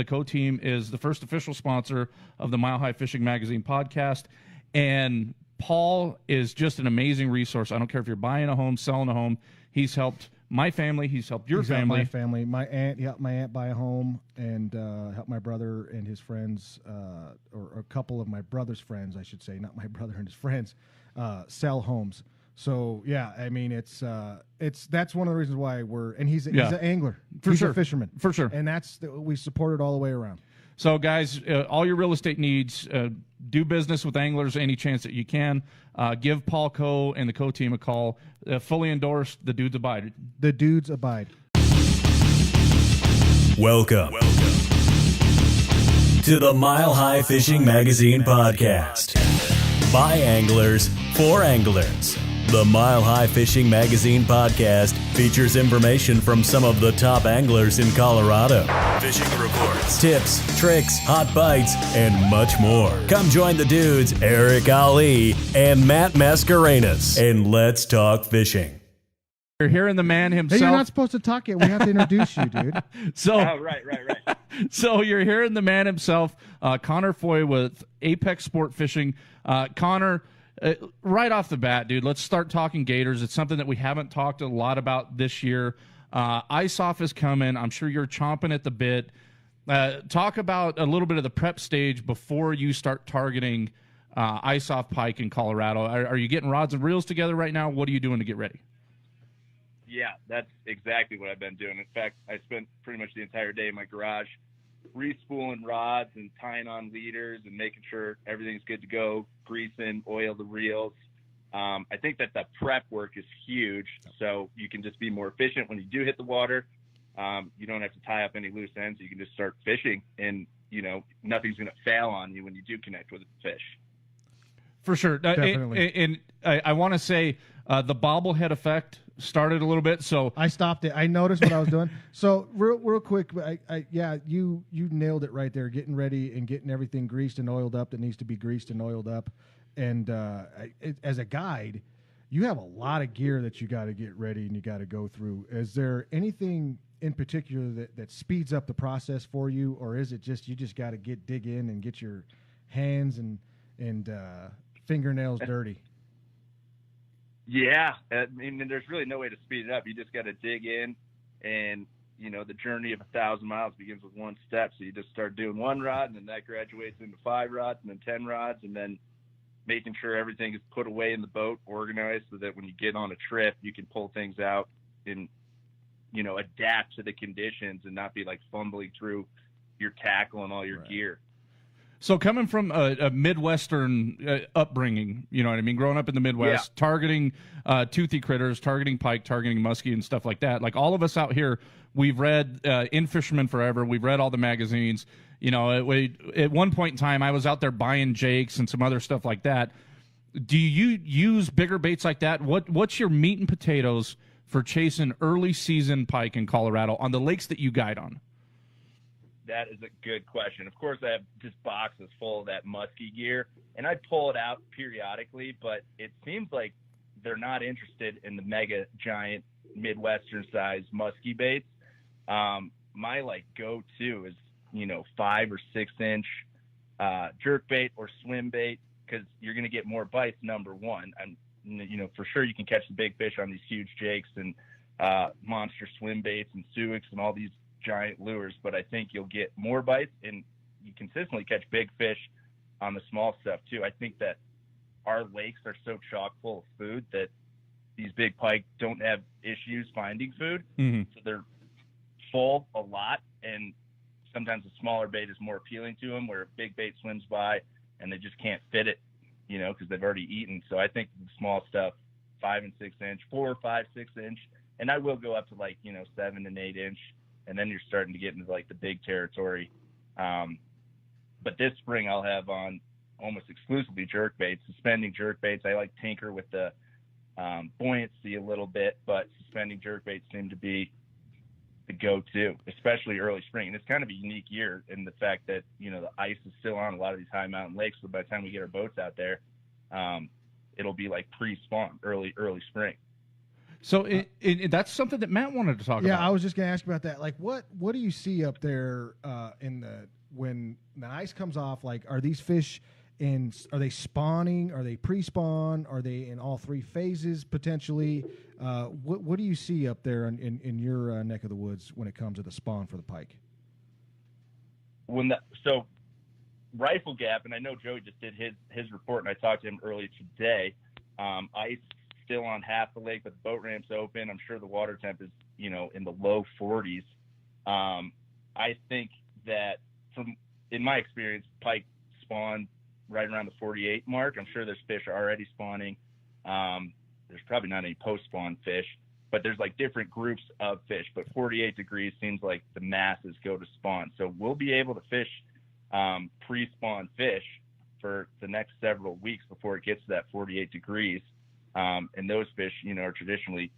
The Co-Team is the first official sponsor of the Mile High Fishing Magazine podcast. And Paul is just an amazing resource. I don't care if you're buying a home, selling a home. He's helped my family. He's helped your family. My family. My aunt helped my aunt buy a home and helped my brother and his friends, or a couple of my brother's friends, I should say, not my brother and his friends, sell homes. So yeah, I mean it's that's one of the reasons why he's an angler, he's a fisherman for sure, and we support it all the way around. So guys, all your real estate needs, do business with anglers any chance that you can. Give Paul Coe and the Co-Team a call. Fully endorsed. The dudes abide. The dudes abide. Welcome to the Mile High Fishing Magazine podcast. By anglers, for anglers. The Mile High Fishing Magazine podcast features information from some of the top anglers in Colorado. Fishing reports, tips, tricks, hot bites, and much more. Come join the dudes, Eric Ali and Matt Mascarenas, and let's talk fishing. You're hearing the man himself. Hey, you're not supposed to talk yet. We have to introduce you, dude. Right. So you're hearing the man himself, Connor Foy with Apex Sport Fishing. Connor, right off the bat, dude, let's start talking gators. It's something that we haven't talked a lot about this year. Ice Off is coming. I'm sure you're chomping at the bit. Talk about a little bit of the prep stage before you start targeting Ice Off pike in Colorado. Are you getting rods and reels together right now? What are you doing to get ready? Yeah, that's exactly what I've been doing. In fact, I spent pretty much the entire day in my garage respooling rods and tying on leaders and making sure everything's good to go, greasing, oil the reels. I think that the prep work is huge, so you can just be more efficient when you do hit the water. You don't have to tie up any loose ends. You can just start fishing, and nothing's going to fail on you when you do connect with a fish. For sure. Definitely. And I want to say the bobblehead effect started a little bit, so I stopped it. I noticed what I was doing. So real quick, you nailed it right there. Getting ready and getting everything greased and oiled up that needs to be greased and oiled up. And as a guide, you have a lot of gear that you got to get ready and you got to go through. Is there anything in particular that speeds up the process for you, or is it just you just got to dig in and get your hands and fingernails dirty? Yeah, I mean, there's really no way to speed it up. You just got to dig in, and the journey of 1,000 miles begins with one step. So you just start doing one rod, and then that graduates into 5 rods, and then 10 rods, and then making sure everything is put away in the boat, organized, so that when you get on a trip, you can pull things out and adapt to the conditions and not be like fumbling through your tackle and all your gear. So coming from a Midwestern upbringing, you know what I mean, growing up in the Midwest, targeting toothy critters, targeting pike, targeting muskie and stuff like that. Like all of us out here, we've read In Fisherman Forever. We've read all the magazines. At one point in time, I was out there buying jakes and some other stuff like that. Do you use bigger baits like that? What's your meat and potatoes for chasing early season pike in Colorado on the lakes that you guide on? That is a good question. Of course, I have just boxes full of that musky gear, and I pull it out periodically, but it seems like they're not interested in the mega giant Midwestern size musky baits. My go-to is, 5 or 6 inch jerk bait or swim bait, because you're going to get more bites, number one. And, for sure you can catch the big fish on these huge jakes and monster swim baits and suics and all these giant lures, but I think you'll get more bites and you consistently catch big fish on the small stuff too. I think that our lakes are so chock full of food that these big pike don't have issues finding food. Mm-hmm. So they're full a lot, and sometimes a smaller bait is more appealing to them, where a big bait swims by and they just can't fit it, because they've already eaten. So I think the small stuff, 5 and 6 inch, 4, 5, 6 inch, and I will go up to 7 and 8 inch. And then you're starting to get into the big territory. But this spring I'll have on almost exclusively jerk baits, suspending jerk baits. I like tinker with the buoyancy a little bit, but suspending jerk baits seem to be the go-to, especially early spring. And it's kind of a unique year in the fact that, the ice is still on a lot of these high mountain lakes. So by the time we get our boats out there, it'll be pre-spawn, early spring. So that's something that Matt wanted to talk about. Yeah, I was just going to ask about that. What do you see up there in ice comes off, like, are these fish are they spawning? Are they pre-spawn? Are they in all three phases potentially? What do you see up there in your neck of the woods when it comes to the spawn for the pike? So Rifle Gap, and I know Joey just did his report, and I talked to him earlier today. Ice still on half the lake, but the boat ramp's open. I'm sure the water temp is, in the low 40s. I think that in my experience, pike spawn right around the 48 mark. I'm sure there's fish already spawning. There's probably not any post-spawn fish, but there's like different groups of fish. But 48 degrees seems like the masses go to spawn. So we'll be able to fish pre-spawn fish for the next several weeks before it gets to that 48 degrees. And those fish, are traditionally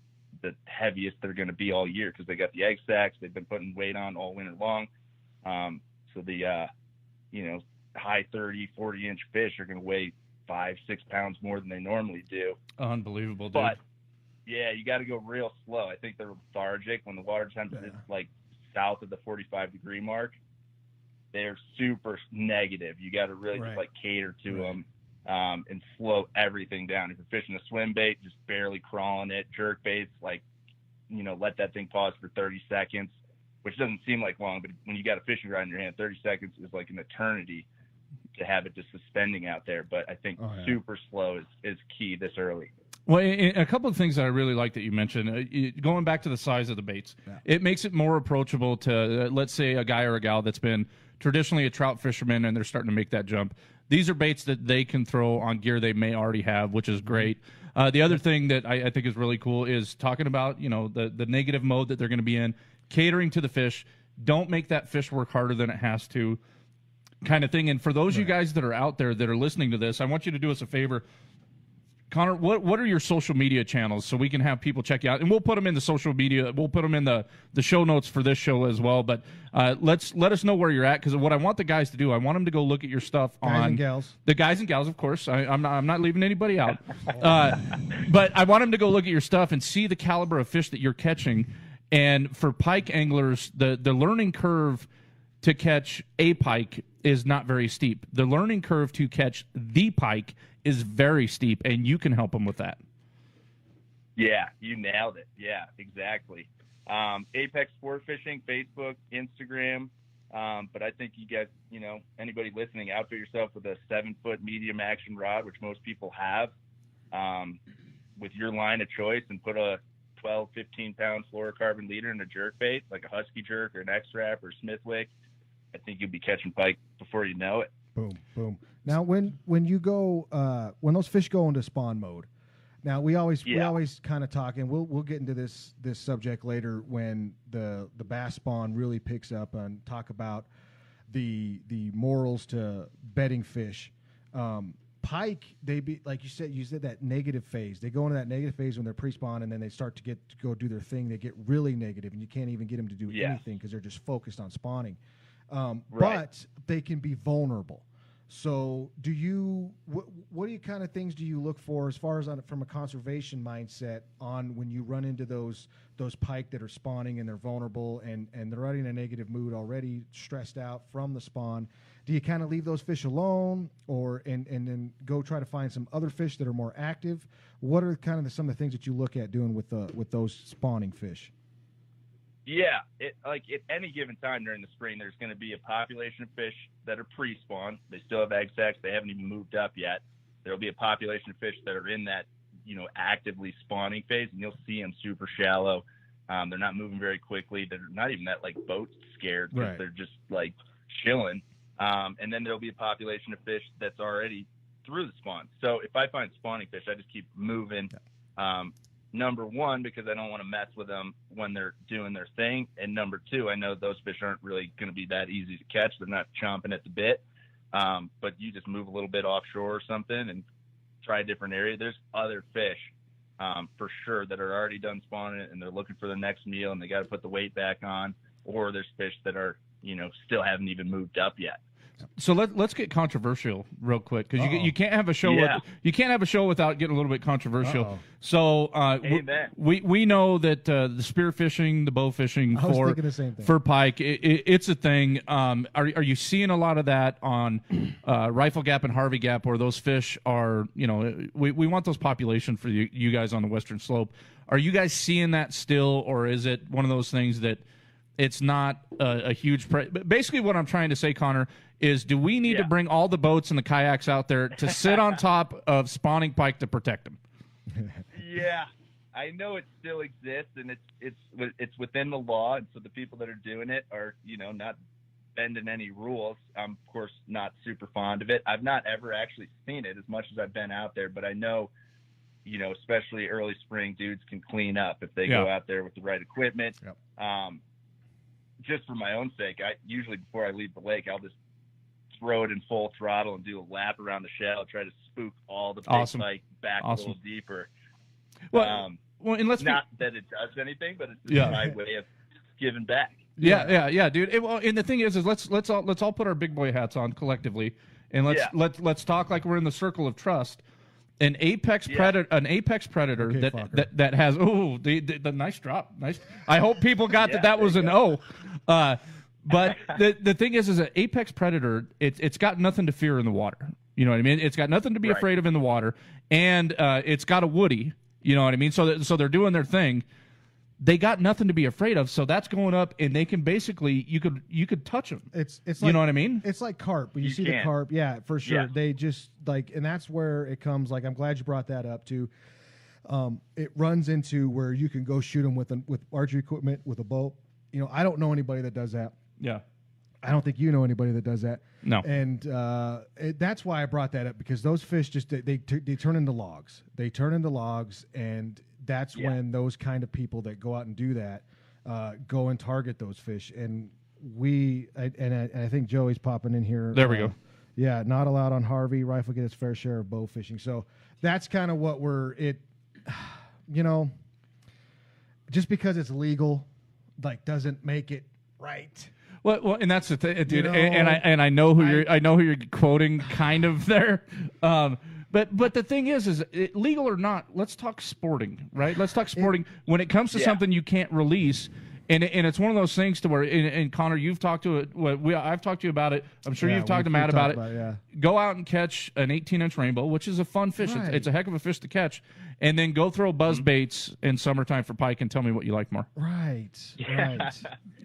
the heaviest they're going to be all year because they got the egg sacs. They've been putting weight on all winter long. So the, high 30, 40-inch fish are going to weigh 5-6 pounds more than they normally do. Unbelievable, dude. But, yeah, you got to go real slow. I think they're lethargic when the water temperature is like south of the 45-degree mark. They're super negative. You got to really just like cater to them and slow everything down. If you're fishing a swim bait, just barely crawling it. Jerk baits, like, let that thing pause for 30 seconds, which doesn't seem like long, but when you got a fishing rod in your hand, 30 seconds is like an eternity to have it just suspending out there. But I think super slow is key this early. Well, a couple of things that I really like that you mentioned, going back to the size of the baits, it makes it more approachable to, let's say, a guy or a gal that's been traditionally a trout fisherman and they're starting to make that jump. These are baits that they can throw on gear they may already have, which is great. The other thing that I think is really cool is talking about, the negative mode that they're going to be in, catering to the fish. Don't make that fish work harder than it has to, kind of thing. And for those you guys that are out there that are listening to this, I want you to do us a favor. Connor, what are your social media channels so we can have people check you out? And we'll put them in the social media. We'll put them in the show notes for this show as well. But let us know where you're at, because what I want the guys to do, I want them to go look at your stuff guys and gals. The guys and gals, of course. I'm not leaving anybody out. But I want them to go look at your stuff and see the caliber of fish that you're catching. And for pike anglers, the learning curve to catch a pike is not very steep. The learning curve to catch the pike is very steep, and you can help them with that. Yeah, you nailed it. Yeah, exactly. Apex Sport Fishing, Facebook, Instagram. But I think you guys, anybody listening, outfit yourself with a 7-foot medium action rod, which most people have, with your line of choice, and put a 12, 15-pound fluorocarbon leader in a jerk bait, like a Husky jerk or an X-Rap or Smithwick. I think you'll be catching pike before you know it. Boom, boom. Now, when you go, when those fish go into spawn mode, now we always kind of talk, and we'll get into this subject later when the bass spawn really picks up, and talk about the morals to bedding fish. Pike, they be like you said that negative phase. They go into that negative phase when they're pre-spawn, and then they start to go do their thing. They get really negative, and you can't even get them to do anything because they're just focused on spawning. But they can be vulnerable. So what kind of things do you look for as far as from a conservation mindset on when you run into those pike that are spawning and they're vulnerable and they're already in a negative mood, already stressed out from the spawn? Do you kind of leave those fish alone, or and then go try to find some other fish that are more active? What are kind of some of the things that you look at doing with those spawning fish? Yeah, like at any given time during the spring, there's going to be a population of fish that are pre-spawn. They still have egg sacs. They haven't even moved up yet. There'll be a population of fish that are in that, actively spawning phase, and you'll see them super shallow. They're not moving very quickly. They're not even that like boat scared, because they're just like chilling. And then there'll be a population of fish that's already through the spawn. So if I find spawning fish, I just keep moving. Number one, because I don't want to mess with them when they're doing their thing. And number two, I know those fish aren't really going to be that easy to catch. They're not chomping at the bit. But you just move a little bit offshore or something and try a different area. There's other fish for sure that are already done spawning and they're looking for the next meal, and they got to put the weight back on. Or there's fish that are, still haven't even moved up yet. So let's get controversial real quick, because you can't have a show you can't have a show without getting a little bit controversial. Uh-oh. So we know that the spear fishing, the bow fishing for pike, it's a thing. Are you seeing a lot of that on Rifle Gap and Harvey Gap, where those fish are? We want those population for you guys on the western slope. Are you guys seeing that still, or is it one of those things that it's not a huge basically what I'm trying to say, Connor, is do we need to bring all the boats and the kayaks out there to sit on top of spawning pike to protect them? Yeah, I know it still exists, and it's within the law, and so the people that are doing it are not bending any rules. I'm of course not super fond of it. I've not ever actually seen it as much as I've been out there, but I know especially early spring, dudes can clean up if they go out there with the right equipment. Yep. Just for my own sake, I usually before I leave the lake, I'll just throw it in full throttle and do a lap around the shell, try to spook all the big pike back a little deeper. Well, and not that it does anything, but it's just my way of giving back. Yeah, dude. And the thing is let's all put our big boy hats on collectively, and let's talk like we're in the circle of trust. An apex predator that has the nice drop. Nice. I hope people got that was an O. But the thing is an apex predator, it's got nothing to fear in the water. You know what I mean? It's got nothing to be afraid of in the water, and it's got a woody. You know what I mean? So they're doing their thing. They got nothing to be afraid of, so that's going up, and they can basically you could touch them. It's like, you know what I mean? It's like carp. When you see the carp, for sure. Yeah. They just and that's where it comes. Like, I'm glad you brought that up too. It runs into where you can go shoot them with archery equipment with a bow. I don't know anybody that does that. Yeah. I don't think you know anybody that does that. No. And that's why I brought that up, because those fish just they turn into logs. They turn into logs, and that's when those kind of people that go out and do that go and target those fish. And I think Joey's popping in here. There we go. Yeah, not allowed on Harvey. Rifle get its fair share of bow fishing. So that's kind of what just because it's legal, doesn't make it right. Well, and that's the thing, dude. And I know who you're quoting, kind of there. But the thing is legal or not, let's talk sporting, right? Let's talk sporting. When it comes to something you can't release, and it's one of those things to where, and Connor, you've talked to it. I've talked to you about it. I'm sure you've talked to Matt about it. Go out and catch an 18-inch rainbow, which is a fun fish. Right. It's a heck of a fish to catch, and then go throw buzz baits in summertime for pike and tell me what you like more. Right.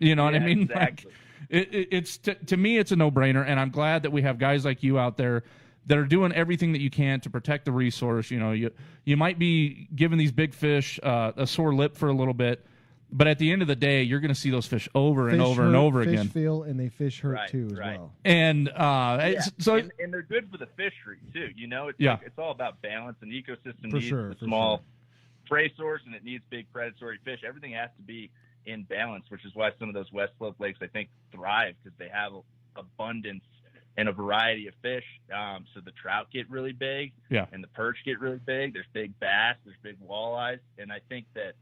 You know what I mean? Exactly. It's to me, it's a no-brainer, and I'm glad that we have guys like you out there that are doing everything that you can to protect the resource. You might be giving these big fish a sore lip for a little bit, but at the end of the day, you're going to see those fish over and over again. Fish feel and they fish hurt too as well. And and they're good for the fishery too. It's all about balance. An ecosystem needs a small prey source, and it needs big predatory fish. Everything has to be in balance, which is why some of those West Slope lakes, I think, thrive, because they have abundance and a variety of fish. So the trout get really big, and the perch get really big. There's big bass, there's big walleyes, and I think that,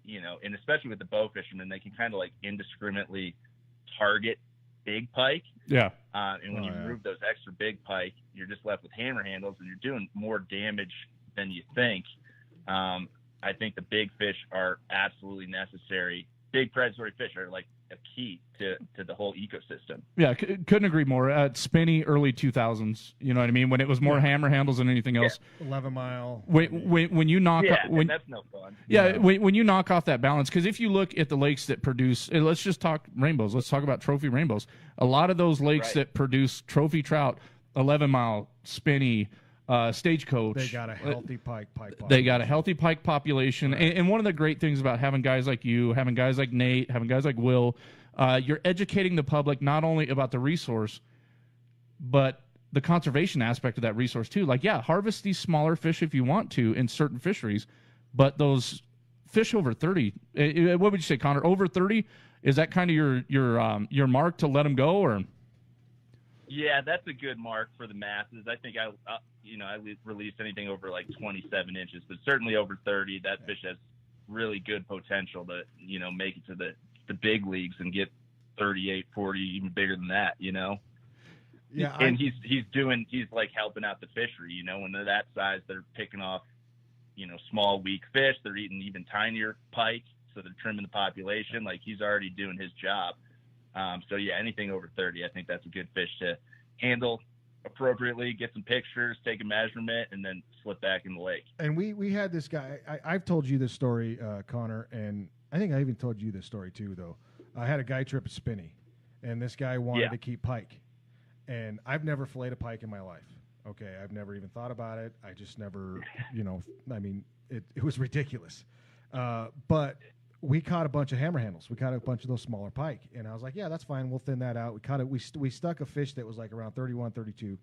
and especially with the bow fishermen, they can kind of indiscriminately target big pike. Yeah. And when you remove those extra big pike, you're just left with hammer handles, and you're doing more damage than you think. I think the big fish are absolutely necessary. Big predatory fish are a key to the whole ecosystem. Yeah, couldn't agree more. At Spinney, early 2000s, you know what I mean? When it was more hammer handles than anything else. 11 mile. When you knock that's no fun. Yeah, when you knock off that balance, because if you look at the lakes that produce, let's just talk rainbows. Let's talk about trophy rainbows. A lot of those lakes that produce trophy trout, 11 mile, Spinney, Stagecoach. They got a healthy pike population. They got a healthy pike population. Right. And one of the great things about having guys like you, having guys like Nate, having guys like Will, you're educating the public not only about the resource, but the conservation aspect of that resource too. Harvest these smaller fish if you want to in certain fisheries, but those fish over 30, what would you say, Connor? Over 30, is that kind of your mark to let them go, or? Yeah, that's a good mark for the masses. I think I release anything over 27 inches, but certainly over 30, that fish has really good potential to, make it to the big leagues and get 38, 40, even bigger than that, Yeah, and he's like helping out the fishery. You know, when they're that size, they're picking off, you know, small, weak fish. They're eating even tinier pike, so they're trimming the population. Like, he's already doing his job. So yeah, anything over 30, I think that's a good fish to handle appropriately, get some pictures, take a measurement, and then slip back in the lake. And we had this guy. I've told you this story, Connor, and I think I even told you this story too, though. I had a guy trip at Spinney, and this guy wanted to keep pike. And I've never filleted a pike in my life. Okay, I've never even thought about it. I just never, you know, I mean, it was ridiculous. But we caught a bunch of hammer handles. We caught a bunch of those smaller pike. And I was like, yeah, that's fine. We'll thin that out. We caught it. We stuck a fish that was like around 31, 32.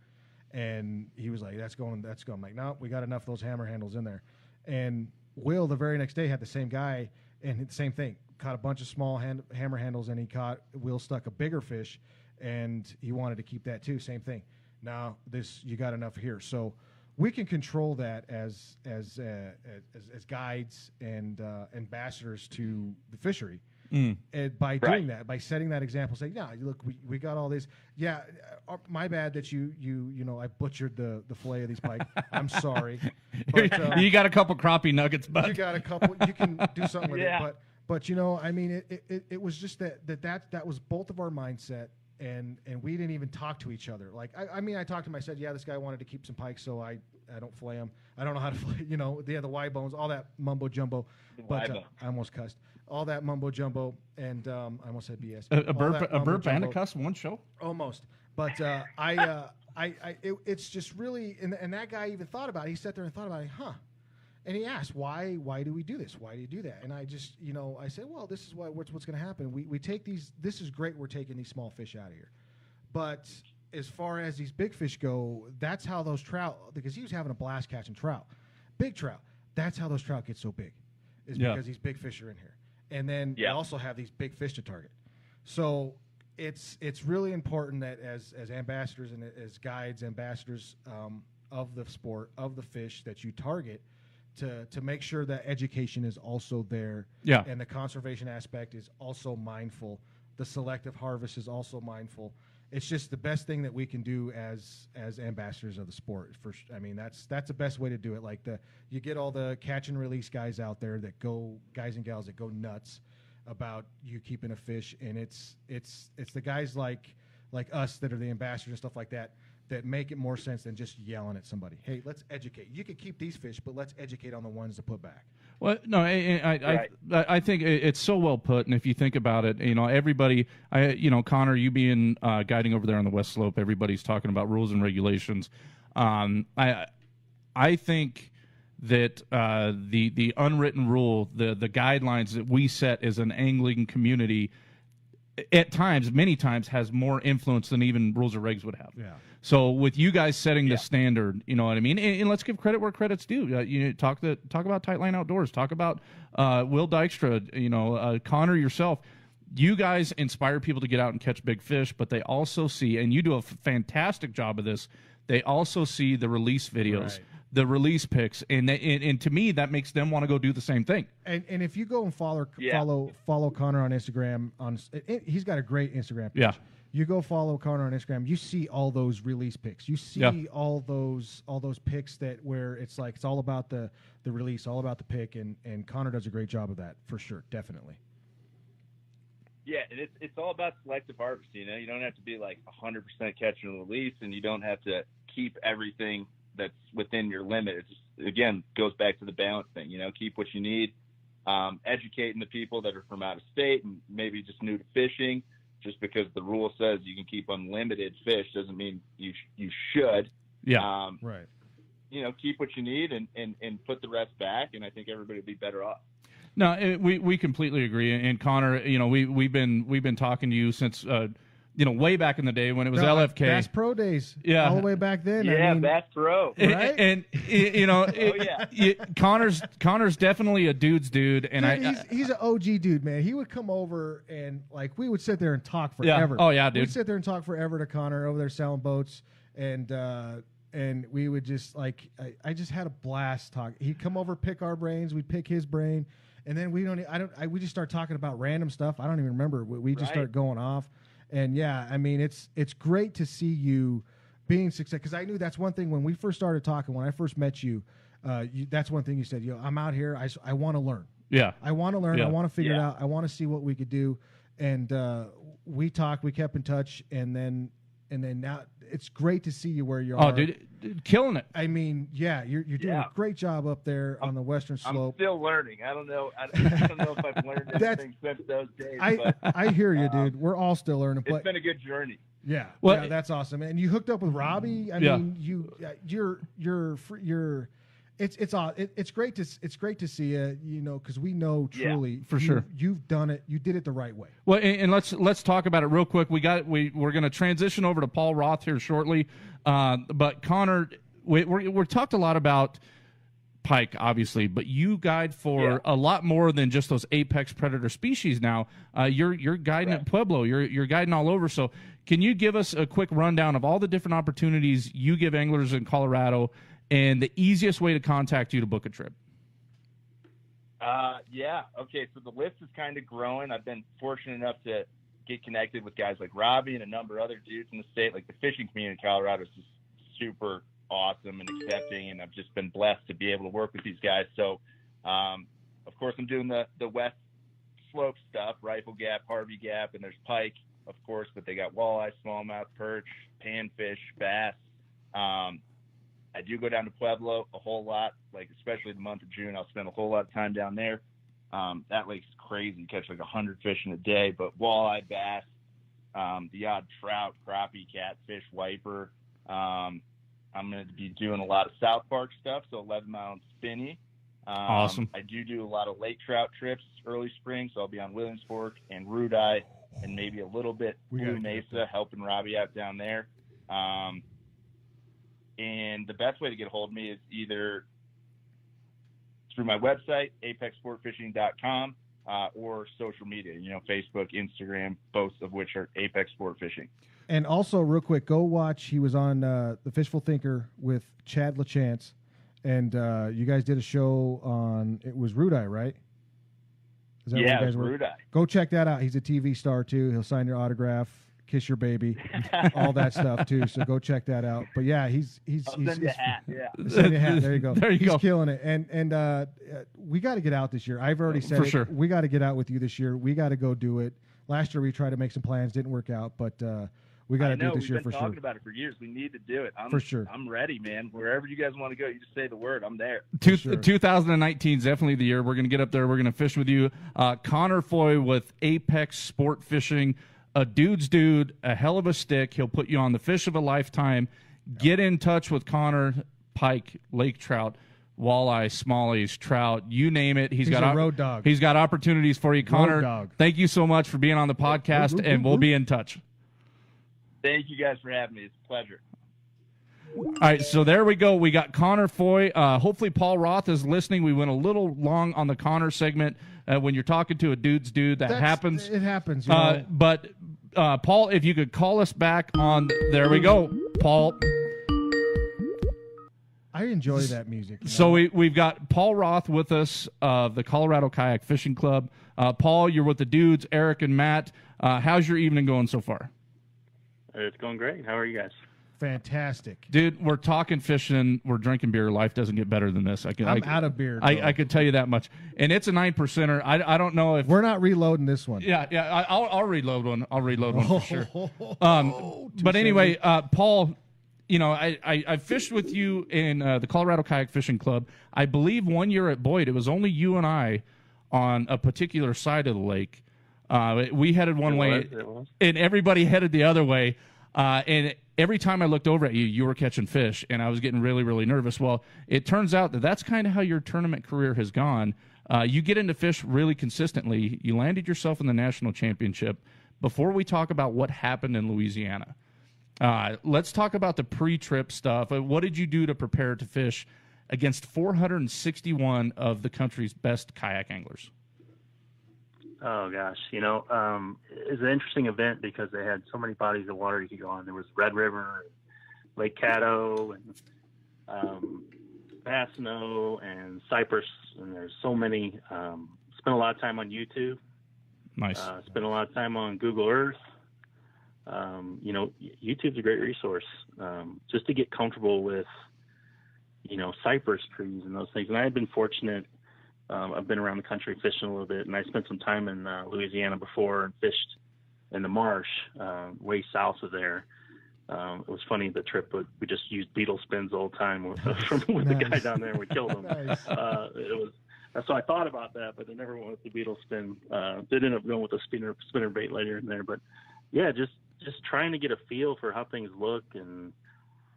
And he was like, that's going. I'm like, no, we got enough of those hammer handles in there. And Will, the very next day, had the same guy, and the same thing. Caught a bunch of small hammer handles, and Will stuck a bigger fish, and he wanted to keep that too. Same thing. Now, you got enough here. So we can control that as guides and ambassadors to the fishery, and by doing that, by setting that example, saying, "Yeah, look, we got all this. Yeah, my bad that you know I butchered the fillet of these pike. I'm sorry. But, you got a couple crappie nuggets, bud. You got a couple. You can do something with it. But you know, I mean, it was just that was both of our mindset. And we didn't even talk to each other. Like, I mean, I talked to him. I said, yeah, this guy wanted to keep some pike, so I don't fillet him. I don't know how to fillet, you know, the Y bones, all that mumbo jumbo. But I almost cussed. All that mumbo jumbo, and I almost said BS. A burp and a cuss in one show? Almost. But it's just really, and that guy even thought about it. He sat there and thought about it, And he asked, why do we do this? Why do you do that? And I just, you know, I said, well, this is what's going to happen. We take these, this is great, we're taking these small fish out of here. But as far as these big fish go, that's how those trout, because he was having a blast catching trout, big trout. That's how those trout get so big, is because these big fish are in here. And then we also have these big fish to target. So it's really important that as ambassadors and as guides, ambassadors of the sport, of the fish that you target, to make sure that education is also there, and the conservation aspect is also mindful. The selective harvest is also mindful. It's just the best thing that we can do as ambassadors of the sport. I mean, that's the best way to do it. Like you get all the catch and release guys out there guys and gals that go nuts about you keeping a fish, and it's the guys like us that are the ambassadors and stuff like that make it more sense than just yelling at somebody. Hey, let's educate. You can keep these fish, but let's educate on the ones to put back. Well, no, I think it's so well put. And if you think about it, you know, everybody, Connor, you being guiding over there on the West Slope, everybody's talking about rules and regulations. I think that the unwritten rule, the guidelines that we set as an angling community, at times, many times, has more influence than even rules or regs would have. Yeah. So with you guys setting the standard, you know what I mean, and let's give credit where credit's due. You know, talk about Tightline Outdoors. Talk about Will Dykstra. You know, Connor, yourself. You guys inspire people to get out and catch big fish, but they also see, and you do a fantastic job of this. They also see the release videos. Right. The release pics, and to me that makes them want to go do the same thing. And if you go and follow Connor on Instagram, he's got a great Instagram page. Yeah. You go follow Connor on Instagram, you see all those release pics. You see all those pics where it's like it's all about the release, all about the pic, and Connor does a great job of that for sure, definitely. Yeah, and it's all about selective harvest. You know, you don't have to be like 100% catch and release, and you don't have to keep everything that's within your limit. It just, again, goes back to the balance thing. You know, keep what you need. Educating the people that are from out of state and maybe just new to fishing. Just because the rule says you can keep unlimited fish doesn't mean you should. Yeah. Right. You know, keep what you need and put the rest back, and I think everybody will be better off. No, we completely agree. And Connor, you know, we've been talking to you since way back in the day when it was LFK. Bass Pro days. Yeah. All the way back then. Yeah, Bass Pro. Right? And you know, Connor's definitely a dude's dude. And he's an OG dude, man. He would come over and, like, we would sit there and talk forever. Yeah. Oh, yeah, dude. We'd sit there and talk forever to Connor over there selling boats. And we would just, like, I just had a blast talking. He'd come over, pick our brains. We'd pick his brain. And then we just start talking about random stuff. I don't even remember. We just start going off. And yeah, I mean, it's great to see you being successful, because I knew that's one thing when we first started talking, when I first met you, that's one thing you said, I'm out here. I want to learn. Yeah. I want to learn. Yeah. I want to figure it out. I want to see what we could do. And we talked, we kept in touch, and then now it's great to see you where you are. Oh, dude, killing it. I mean, yeah, you're doing a great job up there on the Western Slope. I'm still learning. I don't know. I don't know if I've learned anything since those days. I hear you, dude. We're all still learning. It's been a good journey. Yeah, well, yeah, that's awesome. And you hooked up with Robbie. I mean, it's great to see you, because we know truly for sure you've done it. You did it the right way. Well, and let's talk about it real quick. We're going to transition over to Paul Roth here shortly, but Connor, we're talked a lot about pike, obviously, but you guide for a lot more than just those apex predator species now. You're guiding at Pueblo. You're guiding all over. So can you give us a quick rundown of all the different opportunities you give anglers in Colorado and the easiest way to contact you to book a trip? Yeah. Okay. So the list is kind of growing. I've been fortunate enough to get connected with guys like Robbie and a number of other dudes in the state. Like the fishing community in Colorado is just super awesome and accepting, and I've just been blessed to be able to work with these guys. So, of course, I'm doing the West Slope stuff, Rifle Gap, Harvey Gap, and there's pike, of course, but they got walleye, smallmouth, perch, panfish, bass. I do go down to Pueblo a whole lot, like especially the month of June. I'll spend a whole lot of time down there. That lake's crazy. You catch like 100 fish in a day, but walleye, bass, the odd trout, crappie, catfish, wiper. I'm going to be doing a lot of South Park stuff, so 11 Mile and Spinney. Awesome. I do a lot of lake trout trips early spring, so I'll be on Williams Fork and Rudeye and maybe a little bit Blue Mesa, helping Robbie out down there. And the best way to get a hold of me is either through my website, apexsportfishing.com, or social media, Facebook, Instagram, both of which are Apex Sport Fishing. And also, real quick, go watch. He was on the Fishful Thinker with Chad LaChance, and you guys did a show on, it was Rudeye, right? Is that yeah, it was Rudeye. Go check that out. He's a TV star, too. He'll sign your autograph, kiss your baby, all that stuff, too. So go check that out. But, yeah, he's send you a hat, yeah. Send you a hat. There you go. There you he's go. Killing it. And we got to get out this year. I've already said For it. sure. We got to get out with you this year. We got to go do it. Last year we tried to make some plans. Didn't work out, but we got to do it this year for sure. We've been talking about it for years. We need to do it. For sure. I'm ready, man. Wherever you guys want to go, you just say the word. I'm there. 2019 is definitely the year. We're going to get up there. We're going to fish with you. Connor Foy with Apex Sport Fishing. A dude's dude, a hell of a stick. He'll put you on the fish of a lifetime. Get in touch with Connor. Pike, lake trout, walleye, smallies, trout, you name it. He's got a road dog. He's got opportunities for you, Connor. Thank you so much for being on the podcast, and we'll be in touch. Thank you guys for having me. It's a pleasure. All right, so there we go. We got Connor Foy. Hopefully Paul Roth is listening. We went a little long on the Connor segment. When you're talking to a dude's dude, that happens. It happens. But Paul, if you could call us back on, there we go, Paul. I enjoy that music. So we've got Paul Roth with us of the Colorado Kayak Fishing Club. Paul, you're with the dudes, Eric and Matt. How's your evening going so far? It's going great. How are you guys? Fantastic. Dude, we're talking fishing. We're drinking beer. Life doesn't get better than this. I'm out of beer. I could tell you that much. And it's a 9%er. I don't know if... We're not reloading this one. Yeah. I'll reload one. I'll reload one for sure. But anyway, Paul, I fished with you in the Colorado Kayak Fishing Club. I believe one year at Boyd, it was only you and I on a particular side of the lake. We headed one way, and everybody headed the other way. And every time I looked over at you, you were catching fish, and I was getting really, really nervous. Well, it turns out that that's kind of how your tournament career has gone. You get into fish really consistently. You landed yourself in the national championship. Before we talk about what happened in Louisiana, let's talk about the pre-trip stuff. What did you do to prepare to fish against 461 of the country's best kayak anglers? Oh, gosh. It's an interesting event because they had so many bodies of water you could go on. There was Red River, Lake Caddo, and Passano, and Cypress, and there's so many. Spent a lot of time on YouTube. Nice. Spent a lot of time on Google Earth. YouTube's a great resource just to get comfortable with, cypress trees and those things. And I've been fortunate. I've been around the country fishing a little bit, and I spent some time in Louisiana before and fished in the marsh way south of there. It was funny, the trip, but we just used beetle spins all the time with the guy down there, and we killed him. Nice. So I thought about that, but I never went with the beetle spin. Did end up going with a spinner bait later in there. But, yeah, just trying to get a feel for how things look. And,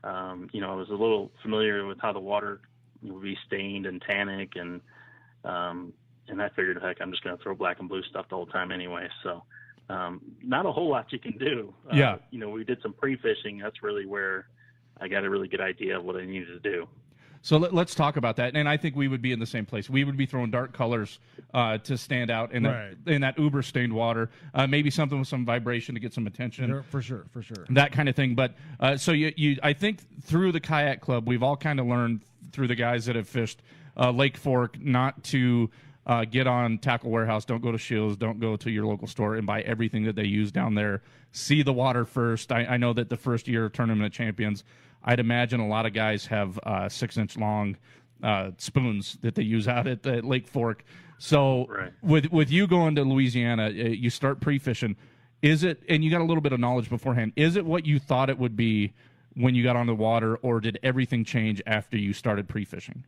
I was a little familiar with how the water would be stained and tannic. And I figured, heck, I'm just going to throw black and blue stuff the whole time anyway. So not a whole lot you can do. Yeah. We did some pre-fishing. That's really where I got a really good idea of what I needed to do. So let's talk about that. And I think we would be in the same place. We would be throwing dark colors to stand out in that uber stained water. Maybe something with some vibration to get some attention. For sure. That kind of thing. But so I think through the kayak club, we've all kind of learned through the guys that have fished Lake Fork not to get on Tackle Warehouse. Don't go to Shields. Don't go to your local store and buy everything that they use down there. See the water first. I know that the first year Tournament of Champions, I'd imagine a lot of guys have 6-inch long spoons that they use out at Lake Fork. So with you going to Louisiana, you start pre-fishing. Is it, and you got a little bit of knowledge beforehand, is it what you thought it would be when you got on the water, or did everything change after you started pre-fishing?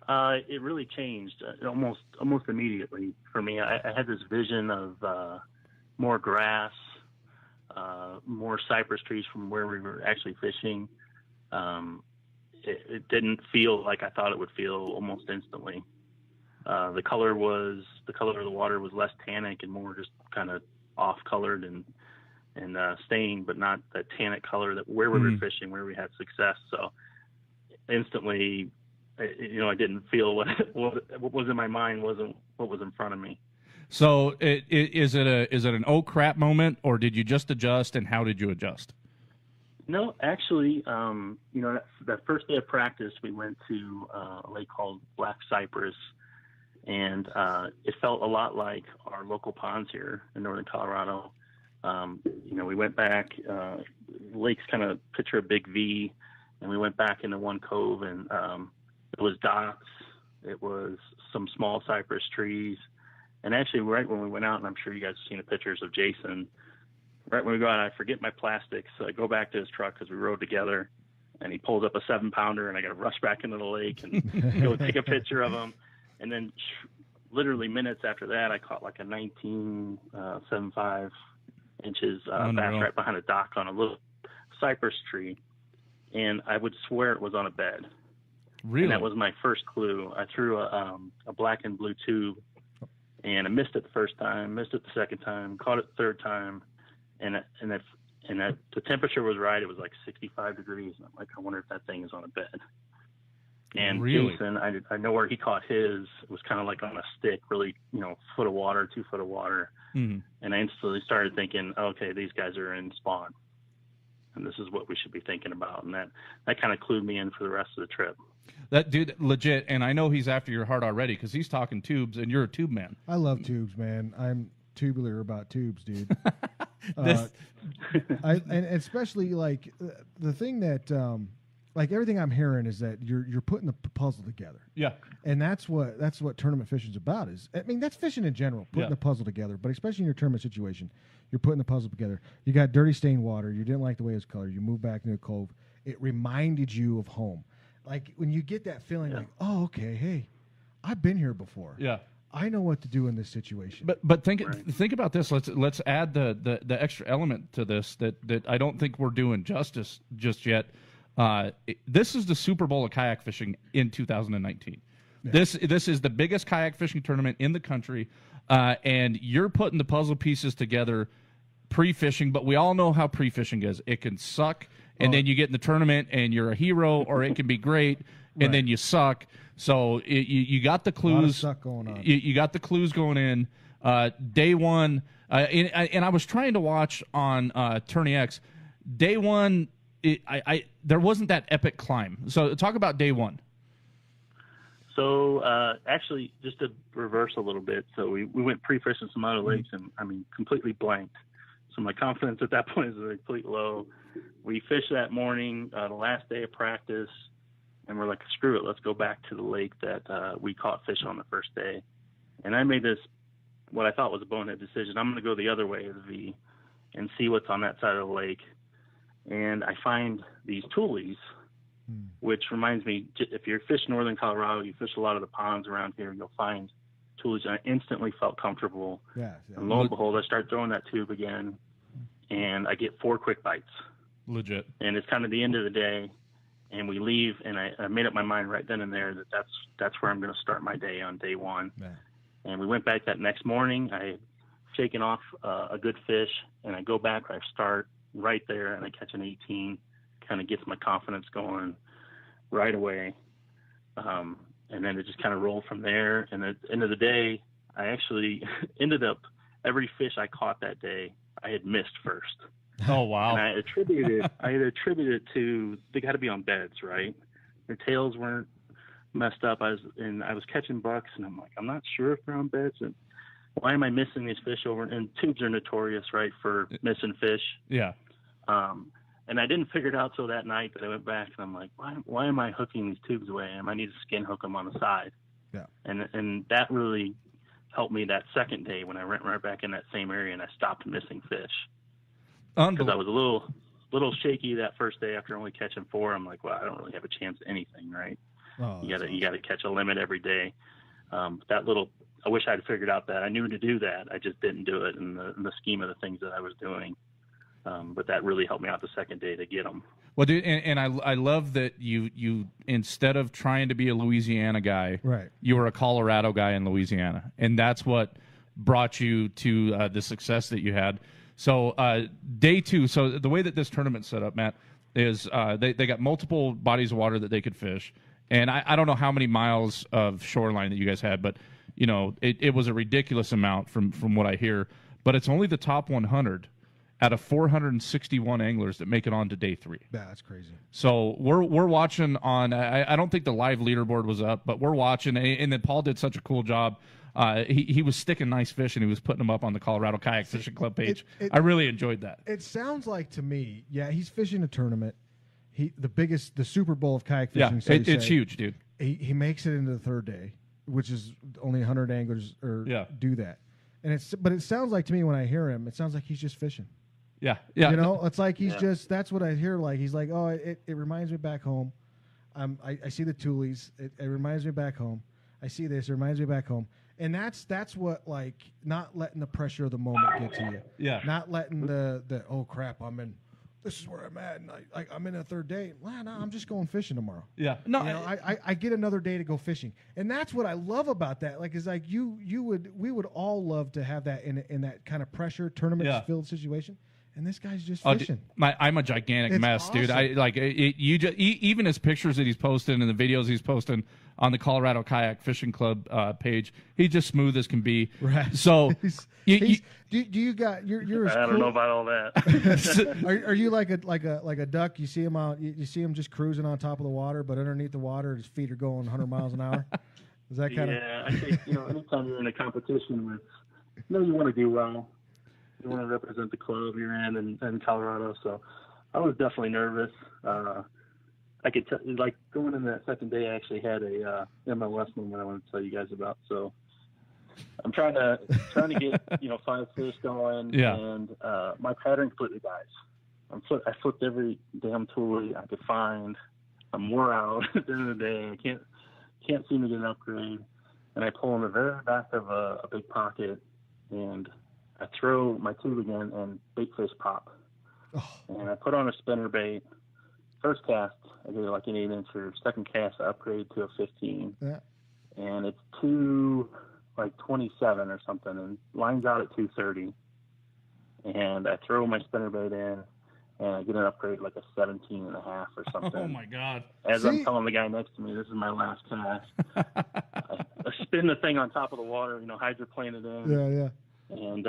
It really changed almost immediately for me. I had this vision of more grass, more cypress trees from where we were actually fishing. It didn't feel like I thought it would feel almost instantly. The color of the water was less tannic and more just kind of off-colored and stained, but not the tannic color that where we were fishing, where we had success. So instantly, I didn't feel what was in my mind wasn't what was in front of me. So is it an oh crap moment, or did you just adjust, and how did you adjust? No, actually, that first day of practice, we went to a lake called Black Cypress, and it felt a lot like our local ponds here in northern Colorado. We went back, lakes kind of picture a big V, and we went back into one cove, and it was docks, it was some small cypress trees, and actually right when we went out, and I'm sure you guys have seen the pictures of Jason, right when we go out, I forget my plastics, so I go back to his truck because we rode together, and he pulls up a 7-pounder, and I got to rush back into the lake and go take a picture of him. And then literally minutes after that, I caught like a 19.75 inches bass right behind a dock on a little cypress tree, and I would swear it was on a bed. Really? And that was my first clue. I threw a black and blue tube, and I missed it the first time, missed it the second time, caught it the third time, and the temperature was right. It was like 65 degrees, and I'm like, I wonder if that thing is on a bed. And really? Jason, I know where he caught his. It was kind of like on a stick, really, 2 foot of water. Mm-hmm. And I instantly started thinking, okay, these guys are in spawn, and this is what we should be thinking about. And that kind of clued me in for the rest of the trip. That dude, legit, and I know he's after your heart already because he's talking tubes, and you're a tube man. I love tubes, man. I'm tubular about tubes, dude. And especially like the thing that, like everything I'm hearing is that you're putting the puzzle together. Yeah, and that's what tournament fishing is about. That's fishing in general, putting the puzzle together. But especially in your tournament situation, you're putting the puzzle together. You got dirty stained water. You didn't like the way it was colored. You moved back into the cove. It reminded you of home. Like when you get that feeling, like, oh, okay, hey, I've been here before. Yeah, I know what to do in this situation. But think about this. Let's add the extra element to this that I don't think we're doing justice just yet. This is the Super Bowl of kayak fishing in 2019. Yeah. This is the biggest kayak fishing tournament in the country, and you're putting the puzzle pieces together pre-fishing. But we all know how pre-fishing is. It can suck, and then you get in the tournament and you're a hero, or it can be great, and then you suck. So you got the clues. A lot of suck going on. You got the clues going in. Day one, and I was trying to watch on Tourney X. Day one, there wasn't that epic climb. So talk about day one. So actually, just to reverse a little bit, so we went pre-fishing some other lakes, and completely blanked. So my confidence at that point is a complete low. We fished that morning, the last day of practice, and we're like, screw it, let's go back to the lake that we caught fish on the first day. And I made this, what I thought was a bonehead decision. I'm going to go the other way of the V and see what's on that side of the lake. And I find these tulies, which reminds me, if you fish northern Colorado, you fish a lot of the ponds around here, you'll find tulies. And I instantly felt comfortable. Yeah. And lo and behold, I start throwing that tube again, and I get 4 quick bites. Legit. And it's kind of the end of the day, and we leave, and I made up my mind right then and there that that's where I'm going to start my day on day 1. Yeah. And we went back that next morning. I had shaken off a good fish, and I go back. I start right there, and I catch an 18. Kind of gets my confidence going right away. And then it just kind of rolled from there. And at the end of the day, I actually ended up, every fish I caught that day, I had missed first. Oh, wow. And I had attributed it to, they got to be on beds, right? Their tails weren't messed up. I was catching bucks, and I'm like, I'm not sure if they're on beds. And why am I missing these fish over? And tubes are notorious, right, for missing fish. Yeah. And I didn't figure it out till that night that I went back, and I'm like, why am I hooking these tubes away? I need to skin hook them on the side. Yeah. And that really helped me that second day when I went right back in that same area and I stopped missing fish. Because I was a little shaky that first day after only catching 4. I'm like, well, I don't really have a chance at anything, right? Oh, you got to catch a limit every day. I wish I'd figured out that. I knew to do that. I just didn't do it in the scheme of the things that I was doing. But that really helped me out the second day to get them. Well, dude, and I love that you instead of trying to be a Louisiana guy, right, you were a Colorado guy in Louisiana, and that's what brought you to the success that you had. So day 2, so the way that this tournament's set up, Matt, is they got multiple bodies of water that they could fish, and I don't know how many miles of shoreline that you guys had, but you know it was a ridiculous amount from what I hear. But it's only the top 100 out of 461 anglers that make it on to day 3. Yeah, that's crazy. So we're watching on. I don't think the live leaderboard was up, but we're watching, and then Paul did such a cool job. He was sticking nice fish, and he was putting them up on the Colorado Kayak Fishing Club page. I really enjoyed that. It sounds like to me, yeah, he's fishing a tournament. The Super Bowl of kayak fishing. Yeah, it's huge, dude. He makes it into the 3rd day, which is only 100 anglers do that. But it sounds like to me when I hear him, it sounds like he's just fishing. Yeah. You know, it's like he's just, that's what I hear. Like, he's like, oh, it reminds me back home. I see the tulies. It reminds me back home. I see this. It reminds me back home. And that's what, like, not letting the pressure of the moment get to you. Yeah. Not letting the oh, crap, this is where I'm at, and I'm in a 3rd day. Well, no, I'm just going fishing tomorrow. Yeah. No, you know, I get another day to go fishing. And that's what I love about that. Like, it's like we would all love to have that in that kind of pressure, tournament-filled situation. And this guy's just fishing. I'm a gigantic mess, awesome. Dude. I like it, you just even his pictures that he's posting and the videos he's posting on the Colorado Kayak Fishing Club page. He's just smooth as can be. Right. So, do you got you're as I don't know about all that. Are you like a duck? You see him out. You see him just cruising on top of the water, but underneath the water, his feet are going 100 miles an hour. Is that kind of? Yeah, I think anytime you're in a competition with, you want to do well. You want to represent the club you're in Colorado. So I was definitely nervous. I could tell, like, going in that second day, I actually had a MLS moment I want to tell you guys about. So I'm trying to get 5 fish going, and my pattern completely dies. I flipped every damn tool I could find. I'm wore out at the end of the day. I can't seem to get an upgrade, and I pull in the very back of a big pocket, and I throw my tube again, and big fish pop. Oh. And I put on a spinner bait. First cast, I get like an 8-incher. Second cast, I upgrade to a 15. Yeah. And it's 227 or something, and lines out at 230. And I throw my spinner bait in, and I get an upgrade like a 17 and a half or something. Oh my God. As I'm telling the guy next to me, this is my last cast. I spin the thing on top of the water, hydroplane it in. Yeah. And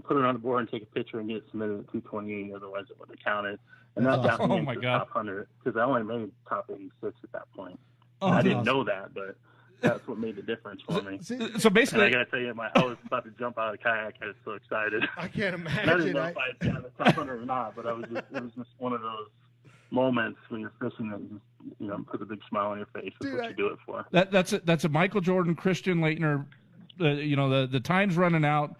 put it on the board and take a picture and get it submitted at 228. Otherwise, it wouldn't have counted. And that got me into the top 100 because I only made top 86 at that point. Oh, I didn't know that, but that's what made the difference for me. So basically, and I got to tell you, I was about to jump out of the kayak. I was so excited. I can't imagine. And I didn't know if I had gotten the top 100 or not, but it was just one of those moments when you're fishing that just, put a big smile on your face. That's what you do it for. That's a Michael Jordan, Christian Laettner. The time's running out.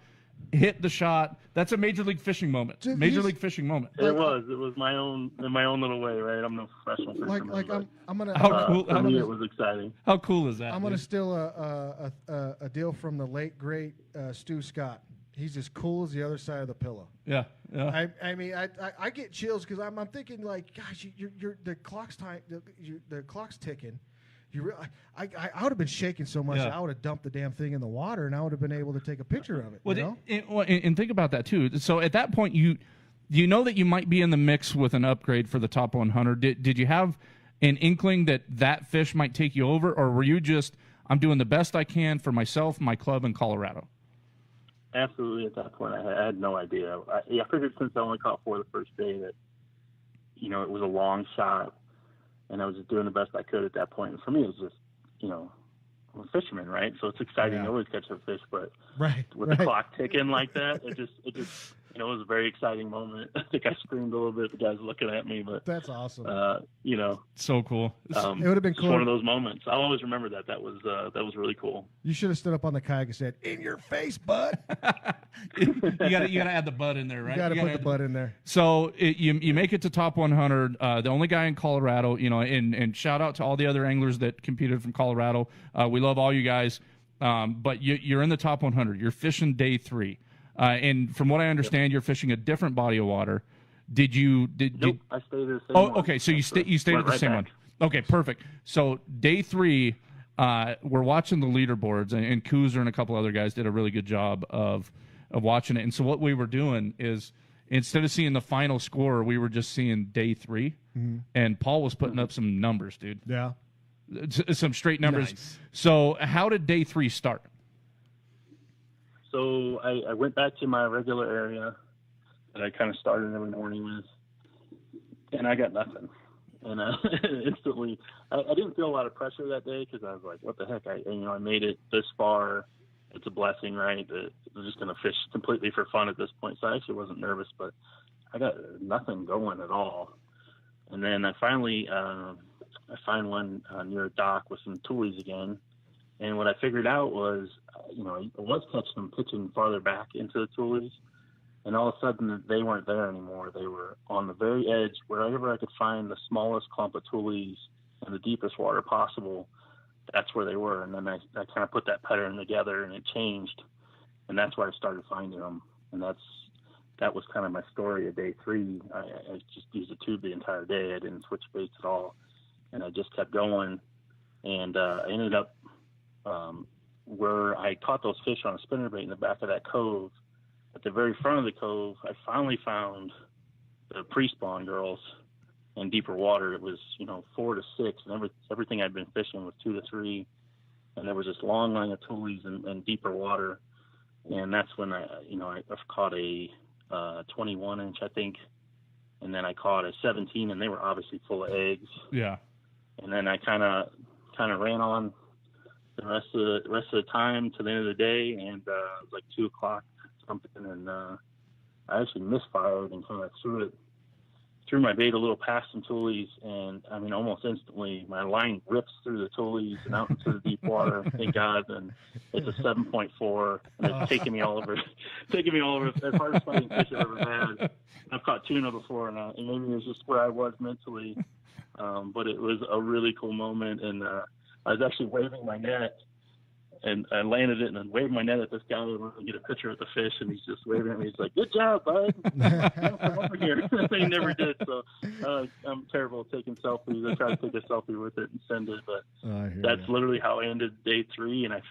Hit the shot. That's a Major League Fishing moment. Dude, League Fishing moment. It was my own little way, right? I'm no professional fisherman. I'm gonna. How cool! For me, it was exciting. How cool is that? I'm gonna steal a deal from the late great Stu Scott. He's as cool as the other side of the pillow. Yeah. I mean, I get chills because I'm thinking like, gosh, you're the clock's time, the clock's ticking. I would have been shaking so much, I would have dumped the damn thing in the water, and I would have been able to take a picture of it. Well, and think about that too. So at that point, you know that you might be in the mix with an upgrade for the top 100. Did you have an inkling that fish might take you over, or were you just, I'm doing the best I can for myself, my club, and Colorado? Absolutely. At that point, I had no idea. I figured since I only caught 4 the first day that, it was a long shot. And I was just doing the best I could at that point. And for me, it was just, I'm a fisherman, right? So it's exciting to always catch a fish, but with the clock ticking like that, it just, it was a very exciting moment. I think I screamed a little bit. The guys looking at me, but that's awesome. So cool. It would have been cool. One of those moments. I'll always remember that. That was really cool. You should have stood up on the kayak and said, "In your face, bud." you gotta add the bud in there, right? You gotta put the bud in there. So you make it to top 100. The only guy in Colorado, and shout out to all the other anglers that competed from Colorado. We love all you guys. But you're in the top 100. You're fishing day 3. And from what I understand, you're fishing a different body of water. Nope, I stayed at the same one. Okay, so you stayed at the same one. Okay, perfect. So day 3, we're watching the leaderboards, and Kuzer and a couple other guys did a really good job of watching it. And so what we were doing is, instead of seeing the final score, we were just seeing day 3, and Paul was putting up some numbers, dude. Yeah, some straight numbers. Nice. So how did day 3 start? So I went back to my regular area that I kind of started every morning with, and I got nothing. And instantly, I didn't feel a lot of pressure that day because I was like, what the heck? I made it this far. It's a blessing, right? I'm just going to fish completely for fun at this point. So I actually wasn't nervous, but I got nothing going at all. And then I finally, I find one near a dock with some toolies again. And what I figured out was, I was catching them pitching farther back into the toolies, and all of a sudden they weren't there anymore. They were on the very edge, wherever I could find the smallest clump of toolies in the deepest water possible. That's where they were. And then I kind of put that pattern together, and it changed, and that's where I started finding them. And that was kind of my story of day 3. I just used a tube the entire day. I didn't switch baits at all, and I just kept going, and I ended up where I caught those fish on a spinnerbait in the back of that cove. At the very front of the cove, I finally found the pre-spawn girls in deeper water. It was 4 to 6, and everything I'd been fishing was 2 to 3, and there was this long line of toolies in deeper water, and that's when I caught a 21 inch, I think, and then I caught a 17, and they were obviously full of eggs. Yeah. And then I kind of ran on the rest of the time to the end of the day, and it was like 2 o'clock something, and I actually misfired and kind of threw my bait a little past some toolies, and I mean almost instantly my line rips through the toolies and out into the deep water. Thank God! And it's a 7.4, and it's taking me all over as hard as fighting fish I've ever had. I've caught tuna before, and maybe it was just where I was mentally, but it was a really cool moment, and I was actually waving my net, and I landed it and then waved my net at this guy who wanted to get a picture of the fish, and he's just waving at me. He's like, "Good job, bud." Come over here. He never did, so I'm terrible at taking selfies. I try to take a selfie with it and send it, but that's literally how I ended day 3, and I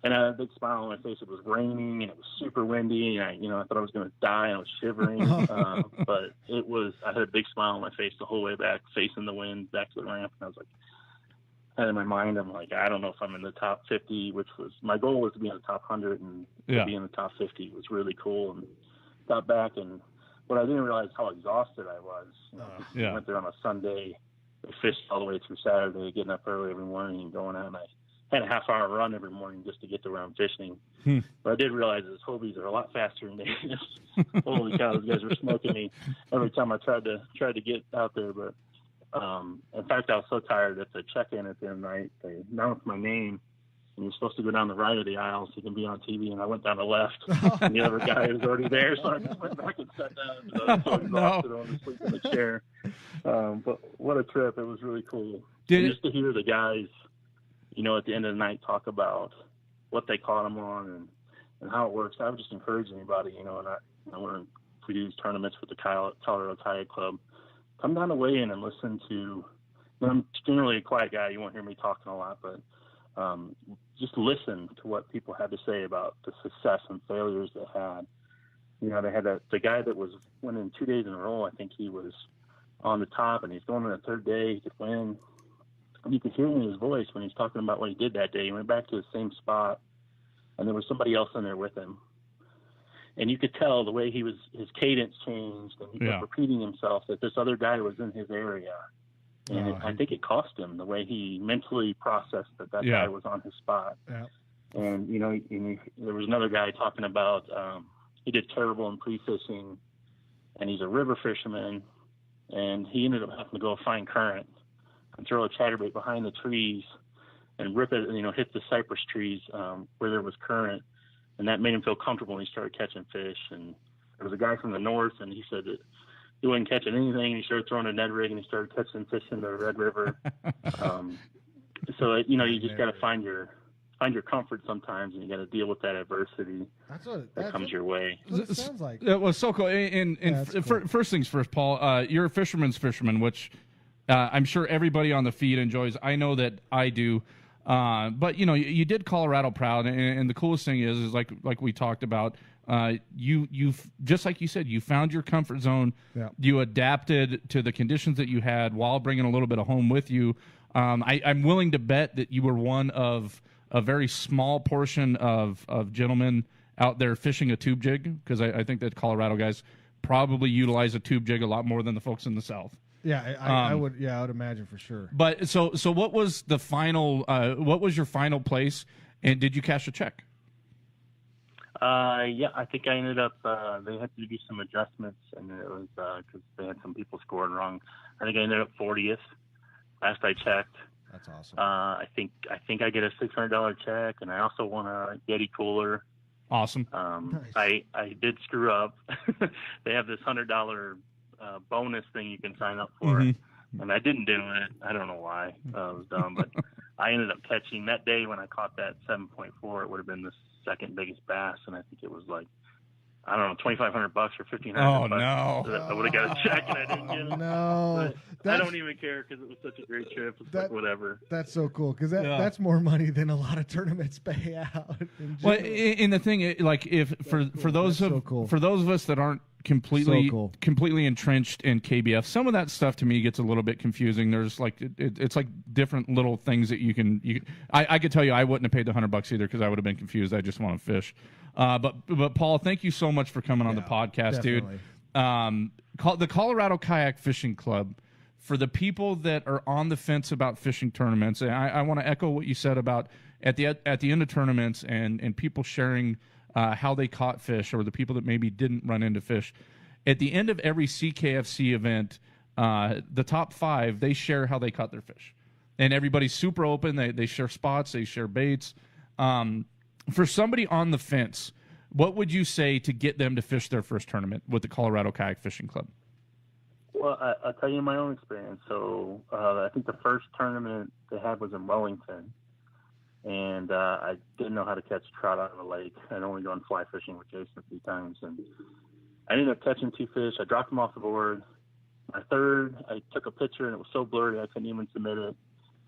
had a big smile on my face. It was raining, and it was super windy, and I thought I was going to die. I was shivering, but I had a big smile on my face the whole way back, facing the wind, back to the ramp, and I was like, and in my mind, I'm like, I don't know if I'm in the top 50, which was my goal was to be in the top 100, and to be in the top 50 was really cool. And got back, and what I didn't realize how exhausted I was. I went there on a Sunday, I fished all the way through Saturday, getting up early every morning and going out. And I had a half-hour run every morning just to get to where I'm fishing. But I did realize those Hobies are a lot faster than me. Holy cow, those guys were smoking me every time I tried to get out there. But in fact, I was so tired that the check-in at the end of the night, they announced my name, and you're supposed to go down the right of the aisle so you can be on TV, and I went down the left, and the other guy was already there, so I just went back and sat down. So I was so exhausted, I wanted to sleep in the chair. But what a trip. It was really cool. Just to hear the guys, at the end of the night talk about what they caught them on and how it works. I would just encourage anybody, and if we do these tournaments with the Colorado Kayak Club, come down to weigh in and listen to, I'm generally a quiet guy. You won't hear me talking a lot, but just listen to what people had to say about the success and failures they had. They had the guy that was winning 2 days in a row. I think he was on the top, and he's going on the third day to win. And you could hear in his voice when he's talking about what he did that day. He went back to the same spot, and there was somebody else in there with him. And you could tell the way his cadence changed, and he kept repeating himself that this other guy was in his area. And I think it cost him the way he mentally processed that guy was on his spot. Yeah. And, there was another guy talking about he did terrible in pre-fishing, and he's a river fisherman, and he ended up having to go find current and throw a chatterbait behind the trees and rip it, hit the cypress trees where there was current. And that made him feel comfortable when he started catching fish. And there was a guy from the north, and he said that he wasn't catching anything. He started throwing a Ned rig, and he started catching fish in the Red River. So you just got to find your comfort sometimes, and you got to deal with that adversity that comes your way. That's what it sounds like. It was so cool. And cool. First things first, Paul, you're a fisherman's fisherman, which I'm sure everybody on the feed enjoys. I know that I do. But you did Colorado proud, and the coolest thing is like we talked about. You've just like you said, you found your comfort zone. Yeah. You adapted to the conditions that you had while bringing a little bit of home with you. I'm willing to bet that you were one of a very small portion of gentlemen out there fishing a tube jig, because I think that Colorado guys probably utilize a tube jig a lot more than the folks in the South. Yeah, I would. Yeah, I would imagine for sure. But so what was the final? What was your final place? And did you cash a check? Yeah, I think I ended up. They had to do some adjustments, and it was because they had some people scoring wrong. I think I ended up 40th. Last I checked. That's awesome. I think I get a $600 check, and I also won a Yeti cooler. Awesome. Nice. I did screw up. They have this $100 bonus thing you can sign up for, and I didn't do it. I don't know why. It was dumb, but I ended up catching that day when I caught that 7.4. It would have been the second biggest bass, and I think it was like, I don't know, $2,500 or $1,500. Oh no! So I would have got a check, and I didn't get it. No, I don't even care because it was such a great trip. It's like whatever. That's so cool because that's more money than a lot of tournaments pay out. Well, in the thing, like if for those of us that aren't completely entrenched in KBF, some of that stuff to me gets a little bit confusing. There's like it's like different little things that you can. I could tell you I wouldn't have paid the $100 either because I would have been confused. I just want to fish. But Paul, thank you so much for coming on the podcast, definitely. Dude. The Colorado Kayak Fishing Club, for the people that are on the fence about fishing tournaments, and I want to echo what you said about at the end of tournaments and people sharing how they caught fish, or the people that maybe didn't run into fish. At the end of every CKFC event, the top 5, they share how they caught their fish. And everybody's super open. They share spots. They share baits. For somebody on the fence, what would you say to get them to fish their first tournament with the Colorado Kayak Fishing Club? Well, I'll tell you my own experience. So I think the first tournament they had was in Wellington. And I didn't know how to catch trout out of the lake. I'd only gone fly fishing with Jason a few times. And I ended up catching 2 fish. I dropped them off the board. My third, I took a picture, and it was so blurry I couldn't even submit it.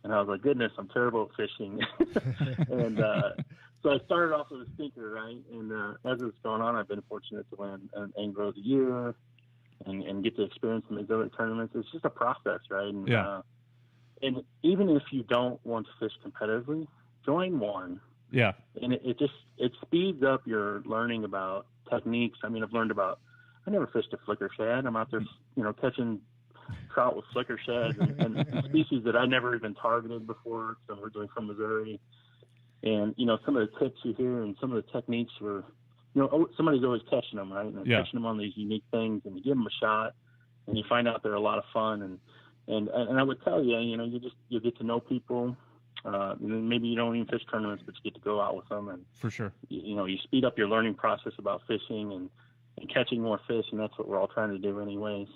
And I was like, goodness, I'm terrible at fishing. And so I started off with a stinker, right? And as it's going on, I've been fortunate to win an Angler of the Year and get to experience some exotic tournaments. It's just a process, right? And, and even if you don't want to fish competitively, join one. Yeah. And it speeds up your learning about techniques. I mean, I never fished a flicker shad. I'm out there, catching trout with flicker shads and species that I never even targeted before. So I'm originally from Missouri. And, you know, some of the tips you hear and some of the techniques were, you know, somebody's always catching them, right? And they're catching them on these unique things, and you give them a shot, and you find out they're a lot of fun. And I would tell you, you know, you get to know people. Maybe you don't even fish tournaments, but you get to go out with them, and for sure, you know, you speed up your learning process about fishing and catching more fish, and that's what we're all trying to do, anyways.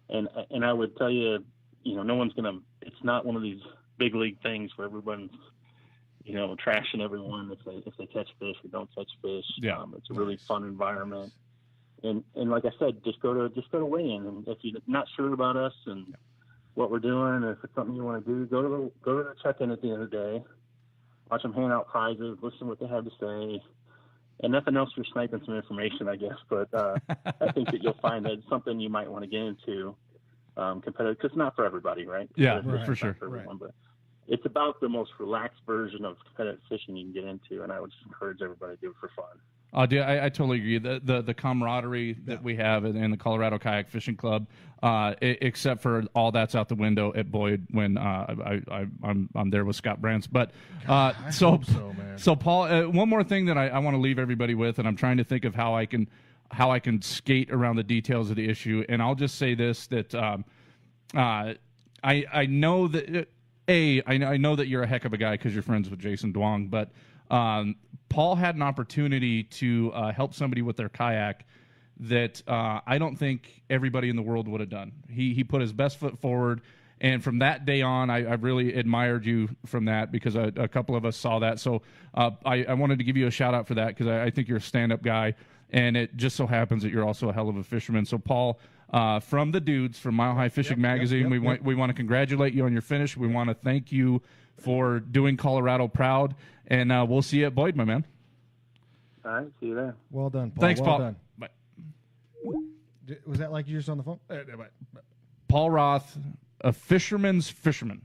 And I would tell you, you know, no one's gonna. It's not one of these big league things where everyone's, you know, trashing everyone if they catch fish or don't catch fish. Yeah, it's a really fun environment. And like I said, just go to weigh-in, and if you're not sure about us and what we're doing, if it's something you want to do, go to the check-in at the end of the day, watch them hand out prizes, listen to what they have to say, and nothing else, you're sniping some information, I guess. But I think that you'll find that it's something you might want to get into competitive, because it's not for everybody, right? Yeah, right. For sure. For everyone, but it's about the most relaxed version of competitive fishing you can get into, and I would just encourage everybody to do it for fun. Dude, I totally agree. The camaraderie that we have in the Colorado Kayak Fishing Club, except for all that's out the window at Boyd when I'm there with Scott Brantz. But so Paul, one more thing that I want to leave everybody with, and I'm trying to think of how I can skate around the details of the issue. And I'll just say this, that I know that I know that you're a heck of a guy because you're friends with Jason Duong, but Paul had an opportunity to help somebody with their kayak that I don't think everybody in the world would have done. He put his best foot forward, and from that day on, I really admired you from that, because a couple of us saw that. So I wanted to give you a shout out for that, because I think you're a stand-up guy, and it just so happens that you're also a hell of a fisherman. So Paul, from the dudes from Mile High Fishing Magazine, we want to congratulate you on your finish. We want to thank you for doing Colorado proud, and we'll see you at Boyd, my man. All right, see you there. Well done, Paul. Thanks, well Paul. Done. Bye. Was that like you just on the phone? Paul Roth, a fisherman's fisherman.